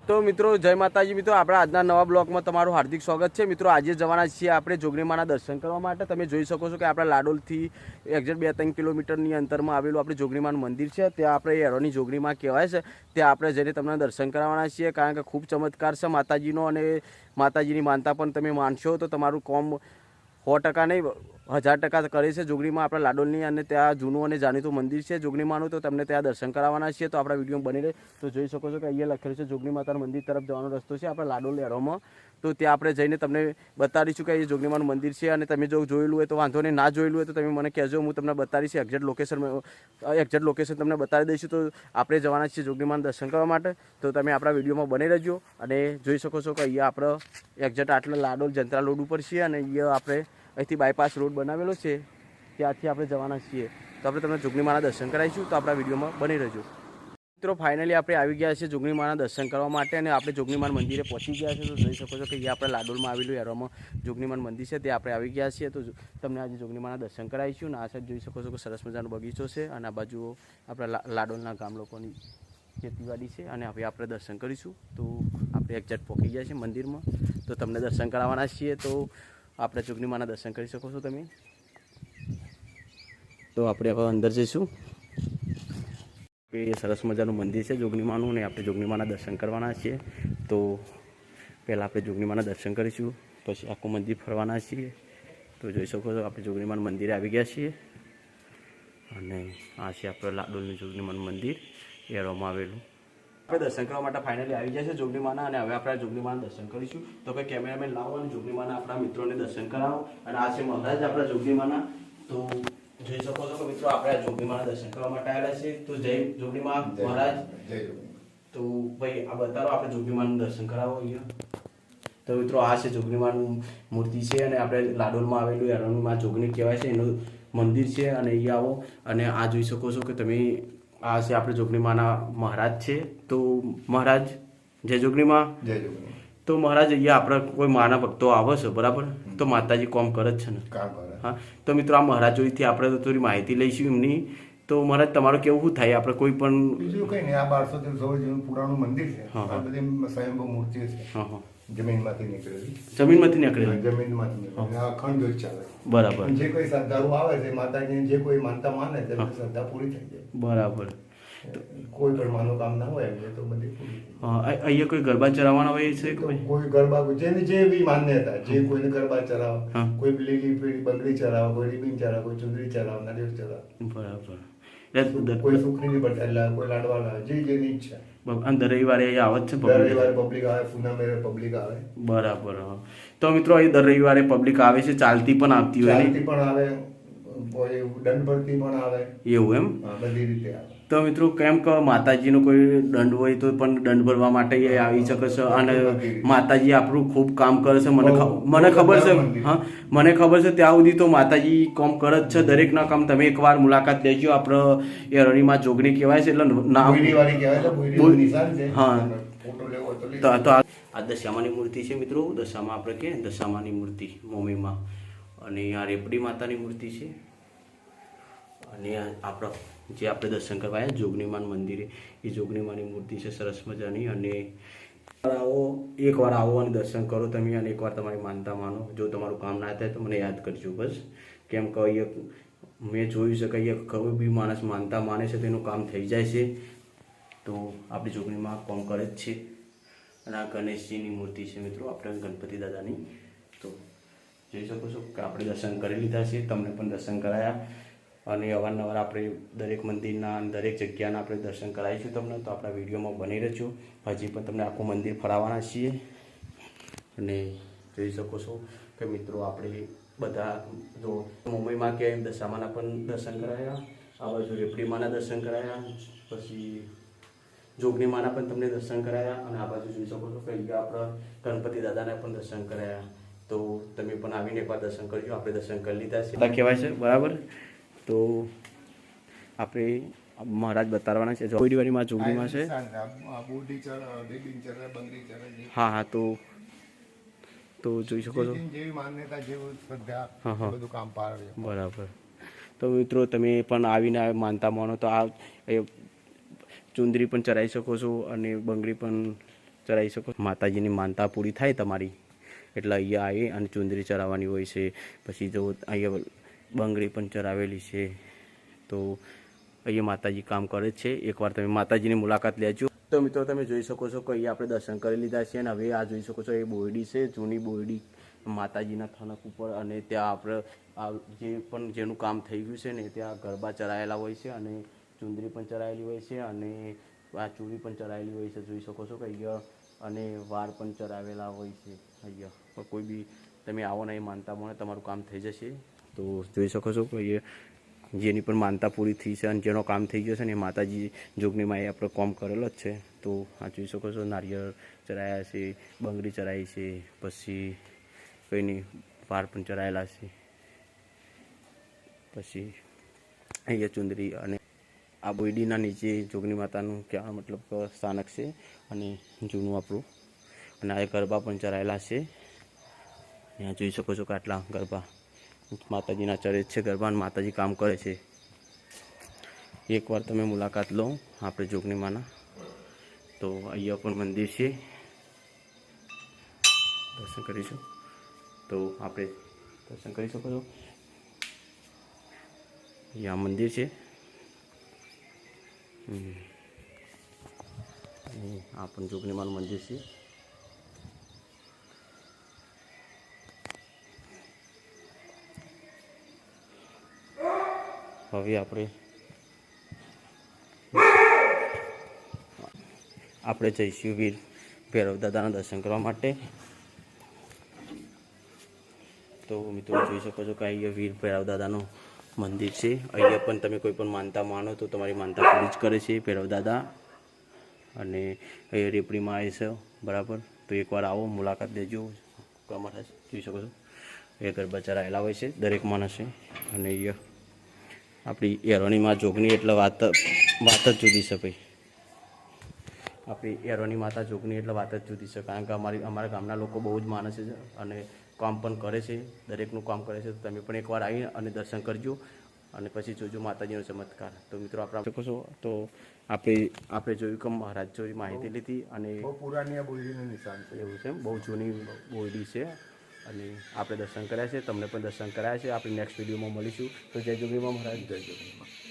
તો મિત્રો જય માતાજી મિત્રો, આપણે આજના નવા બ્લોગમાં તમારું હાર્દિક સ્વાગત છે। મિત્રો આજે જવાના છીએ આપણે જોગણીમાના દર્શન કરવા માટે। તમે જોઈ શકો છો કે આપણા લાડોલથી એક્ઝેક્ટ 2-3 કિલોમીટરની અંતરમાં આવેલું આપણે જોગણીમાનું મંદિર છે। ત્યાં આપણે એરોની જોગણીમાં કહેવાય છે, ત્યાં આપણે જઈને તમને દર્શન કરાવવાના છીએ, કારણ કે ખૂબ ચમત્કાર છે માતાજીનો। અને માતાજીની માનતા પણ તમે માનશો તો તમારું કોમ 100% નહીં 1000% કરે છે જોગણીમાં આપણા લાડોલની। અને ત્યાં જૂનું અને જાણીતું મંદિર છે જોગણીમાનું, તો તમને ત્યાં દર્શન કરાવવાના છીએ। તો આપણા વિડીયો બની રહે તો જોઈ શકો છો કે અહીંયા લખેલું છે જોગણી માતાના મંદિર તરફ જવાનો રસ્તો છે આપણા લાડોલ એરોમાં। તો ત્યાં આપણે જઈને તમને બતાવીશું કે એ જોગણીમાનું મંદિર છે। અને તમે જો જોયેલું હોય તો વાંધો નહીં, ના જોયેલું હોય તો તમે મને કહેજો, હું તમને બતાવીશ એક્ઝેક્ટ લોકેશન તમને બતાવી દઈશું। તો આપણે જવાના છીએ જોગણીમાના દર્શન કરવા માટે, તો તમે આપણા વિડીયોમાં બની રહેજો। અને જોઈ શકો છો કે અહીંયા આપણે એક્ઝેક્ટ આટલા લાડોલ જંત્રા રોડ ઉપર છીએ, અને અહીંયા આપણે અહીંથી બાયપાસ રોડ બનાવેલો છે, ત્યાંથી આપણે જવાના છીએ। તો આપણે તમને જોગણીમાના દર્શન કરાવીશું, તો આપણા વિડીયોમાં બની રહેજો। મિત્રો ફાઇનલી આપણે આવી ગયા છીએ જોગણીમાના દર્શન કરવા માટે, અને આપણે જોગણીમાના મંદિરે પહોંચી ગયા છે। તો જોઈ શકો છો કે અહીંયા આપણે લાડોલમાં આવેલું એરોમાં જોગણીમાનું મંદિર છે, ત્યાં આપણે આવી ગયા છીએ। તો તમને આજે જોગણીમાના દર્શન કરાવીશું। અને આ સાઈડ જોઈ શકો છો કે સરસ મજાનો બગીચો છે, અને આ બાજુ આપણા લાડોલના ગામ લોકોની ખેતીવાડી છે, અને હવે આપણે દર્શન કરીશું। તો આપણે એક્ઝેક્ટ પહોંચી ગયા છીએ મંદિરમાં, તો તમને દર્શન કરાવવાના છીએ। તો આપણે જોગણીમાના દર્શન કરી શકો છો તમે। તો આપણે હવે અંદર જઈશું, એ સરસ મજાનું મંદિર છે જોગણીમાનું, અને આપણે જોગણીમાના દર્શન કરવાના છીએ। તો પહેલાં આપણે જોગણીમાના દર્શન કરીશું, પછી આખું મંદિર ફરવાના છીએ। તો જોઈ શકો છો આપણે જોગણીમાના મંદિરે આવી ગયા છીએ, અને આ છે આપણે લાડોલનું જોગણીમાનું મંદિર એરોમાં આવેલું। આપણે દર્શન કરવા માટે ફાઇનલી આવી ગયા છે જોગણીમાના, અને હવે આપણે જોગણીમાના દર્શન કરીશું। તો ભાઈ કેમેરામેન લાવો અને જોગણીમાના આપણા મિત્રોને દર્શન કરાવો। અને આ છે મહારાજ આપણા જોગણીમાના। તો જોઈ શકો છો કે મિત્રો આપણે આ જોગણીમાના દર્શન કરવા માટે આવેલા છે। તો જય જોગણીમા મહારાજ। તો ભાઈ આ બતાવો આપણે જોગણીમાનું દર્શન કરાવો અહીંયા। તો મિત્રો આ છે જોગણીમાનું મૂર્તિ છે, અને આપણે લાડોલમાં આવેલું એરોની માં જોગણી કહેવાય છે એનું મંદિર છે। અને અહીંયા આવો, અને આ જોઈ શકો છો કે તમે આ છે આપણે જોગણીમાના મહારાજ છે। તો મહારાજ જય જોગણીમાં। જય જોગણી। તો મહારાજ અહીંયા આપણે કોઈ માના ભક્તો આવે છે બરાબર, તો માતાજી કોમ કરે જ છે ને? હા, તો મિત્રો આ મહારાજ જોઈથી આપણે થોડી માહિતી લઈશું એમની। તો મહારાજ તમારું કેવું શું થાય? આપણે કોઈ પણ બીજું કઈ નહીં, આ 1200-1300 વર્ષ જૂનું પુરાણું મંદિર છે। આ બધી સ્વયંભૂ મૂર્તિ છે, જમીનમાંથી નીકળેલી। જમીનમાંથી નીકળેલી? જમીનમાંથી નીકળેલી, આ અખંડ જ્યોત ચાલે બરાબર। જે કોઈ શ્રદ્ધાળુ આવે છે માતાજીને જે કોઈ માનતા માને તેની શ્રદ્ધા પૂરી થઈ જાય। બરાબર। કોઈ પણ મનોકામના હોય એમને તો બધી પૂરી થઈ જાય। અહીંયા કોઈ ગરબા ચરાવવાના હોય છે? કોઈ ગરબા જેની જે બી માન્યતા, જે કોઈને ગરબા ચરાવે, કોઈ લીલી પીળી બંગડી ચરાવે, કોઈ રીબીન ચરાવે, કોઈ ચુંદડી ચરાવે, નારિયેળ ચરાવે। બરાબર। કોઈ સુખની બટેલા, કોઈ લાડવા લાવે, જે જેની ઈચ્છા। દર રવિવારે અહીંયા આવે છે? દર રવિવારે પબ્લિક આવે, પૂનમે પબ્લિક આવે। બરાબર। તો મિત્રો અહીં દર રવિવારે પબ્લિક આવે છે, ચાલતી પણ આવતી હોય? ચાલતી પણ આવે, કોઈ દંડ ભરતી પણ આવે। એવું એમ? બધી રીતે આવે। તો મિત્રો કેમ કે માતાજીનો કોઈ દંડ હોય તો પણ દંડ ભરવા માટે એ આવી શકે છે, અને માતાજી આપણું ખૂબ કામ કરે છે। મને ખબર છે, હા મને ખબર છે ત્યાં સુધી તો માતાજી કામ કરે જ છે, દરેકના કામ। તમે એકવાર મુલાકાત લેજો, આપણે એરોની માં જોગણી કહેવાય છે, એટલે નામ હા। તો આ દશામાની મૂર્તિ છે મિત્રો, દશામાં આપણે કે દશામાની મૂર્તિ મોમીમાં, અને આ રેપડી માતાની મૂર્તિ છે। અને આપણે જે આપણે દર્શન કરવા આવ્યા જોગણીમાન મંદિરે, એ જોગણીમાની મૂર્તિ છે સરસ મજાની। અને એકવાર આવો અને દર્શન કરો તમે, અને એકવાર તમારી માનતા માનો। જો તમારું કામ ના થાય તો મને યાદ કરજો બસ, કેમ કે અહીંયા મેં જોયું છે કે અહીંયા કોઈ બી માણસ માનતા માને છે તેનું કામ થઈ જાય છે। તો આપણી જોગણીમાં કામ કરે જ છે। અને આ ગણેશજીની મૂર્તિ છે મિત્રો, આપણે ગણપતિ દાદાની। તો જોઈ શકો છો કે આપણે દર્શન કરી લીધા છે, તમને પણ દર્શન કરાયા। અને અવારનવાર આપણે દરેક મંદિરના દરેક જગ્યાના આપણે દર્શન કરાવીશું તમને। તો આપણા વિડીયોમાં બની રહેજો, હજી પણ તમને આખું મંદિર ફરાવવાના છીએ। અને જોઈ શકો છો કે મિત્રો આપણે બધા જો મુંબઈમાં કે દશામાના પણ દર્શન કરાયા, આ બાજુ રેપડીમાના દર્શન કરાયા, પછી જોગણીમાના પણ તમને દર્શન કરાયા, અને આ બાજુ જોઈ શકો છો કે અહીંયા આપણે ગણપતિ દાદાના પણ દર્શન કરાયા। તો તમે પણ આવીને એકવાર દર્શન કરજો, આપણે દર્શન કરી લીધા છે કહેવાય છે બરાબર। તો આપણે મહારાજ બતાવવાના છે જોગણીમાં જોગણીમાં છે। હા હા, તો જોઈ શકો છો બરાબર। તો મિત્રો તમે પણ આવીને માનતા માનો તો આ ચુંદરી પણ ચરાવી શકો છો, અને બંગડી પણ ચરાવી શકો. માતાજીની માનતા પૂરી થાય તમારી એટલે અહીંયા આવી અને ચુંદડી ચરાવવાની હોય છે. પછી જો અહીંયા બંગડી પણ ચરાવેલી છે. તો અહીંયા માતાજી કામ કરે છે. એકવાર તમે માતાજીની મુલાકાત લેજો. તો મિત્રો તમે જોઈ શકો છો કે અહીંયા આપણે દર્શન કરી લીધા છે અને હવે આ જોઈ શકો છો એ બોયડી છે, જૂની બોયડી માતાજીના થનક ઉપર. અને ત્યાં આપણે આ જે પણ જેનું કામ થઈ ગયું છે ને ત્યાં ગરબા ચરાયેલા હોય છે અને ચુંદડી પણ ચરાયેલી હોય છે અને આ ચૂડી પણ ચરાયેલી હોય છે. જોઈ શકો છો કે અહીંયા અને વાર પણ ચરાવેલા હોય છે. અહીંયા કોઈ બી તમે આવો ને એ માનતા મળે તમારું કામ થઈ જશે. તો જોઈ શકો છો કે અહીંયા જેની પણ માનતા પૂરી થઈ છે અને જેનો કામ થઈ ગયો છે ને એ માતાજી જોગણીમાં એ આપણે કામ કરેલો જ છે. તો આ જોઈ શકો છો નારિયેળ ચરાયા છે, બંગડી ચરાઈ છે, પછી કંઈની વાર પણ ચરાયેલા છે. પછી અહીંયા ચુંદડી અને આ બોયડીના નીચે જોગણી માતાનું કહેવા મતલબ સ્થાનક છે અને જૂનું આપણું. અને આ ગરબા પણ ચરાયેલા છે. અહીંયા જોઈ શકો છો કે આટલા ગરબા માતાજીના ચરે છે. ગરબા અને માતાજી કામ કરે છે. એકવાર તમે મુલાકાત લો આપણે જોગણીમાના. તો અહીંયા પણ મંદિર છે, દર્શન કરીશું. તો આપણે દર્શન કરી શકો છો. અહીંયા મંદિર છે. આ પણ જોગણીમાનું મંદિર છે. હવે આપણે જઈશું વીર ભૈરવ દાદાના દર્શન કરવા માટે. તો મિત્રો જોઈ શકો છો કે અહીંયા વીર ભૈરવ દાદાનું મંદિર છે. અહીંયા પણ તમે કોઈ પણ માનતા માનો તો તમારી માનતા પૂરી જ કરે છે ભૈરવ દાદા. અને અહીંયા રેપડીમાં આવે છે બરાબર. તો એકવાર આવો, મુલાકાત લેજો. કમાઠા જોઈ શકો છો એ ગરબા ચરાયેલા હોય છે દરેક માણસે. અને અહીંયા આપણી એરોનીમાં જોગણી એટલે વાત જ જુદી છે ભાઈ. આપણી એરોની માતા જોગણી એટલે વાત જ જુદી છે. કારણ કે અમારા ગામના લોકો બહુ જ માને છે અને કામ પણ કરે છે, દરેકનું કામ કરે છે. તો તમે પણ એકવાર આવી અને દર્શન કરજો અને પછી જોજો માતાજીનો ચમત્કાર. તો મિત્રો આપણે શકો છો. તો આપણે જોયું કે મહારાજ જોઈ માહિતી લીધી અને બહુ પુરાની આ બોયડીનું નિશાન છે. એવું છે, બહુ જૂની બોયડી છે અને આપણે દર્શન કર્યા છે. તમને પણ દર્શન કરાયા છે. આપણે નેક્સ્ટ વિડીયોમાં મળીશું. તો જય જોગણીમાં મહારાજ. જય જોગણીમાં.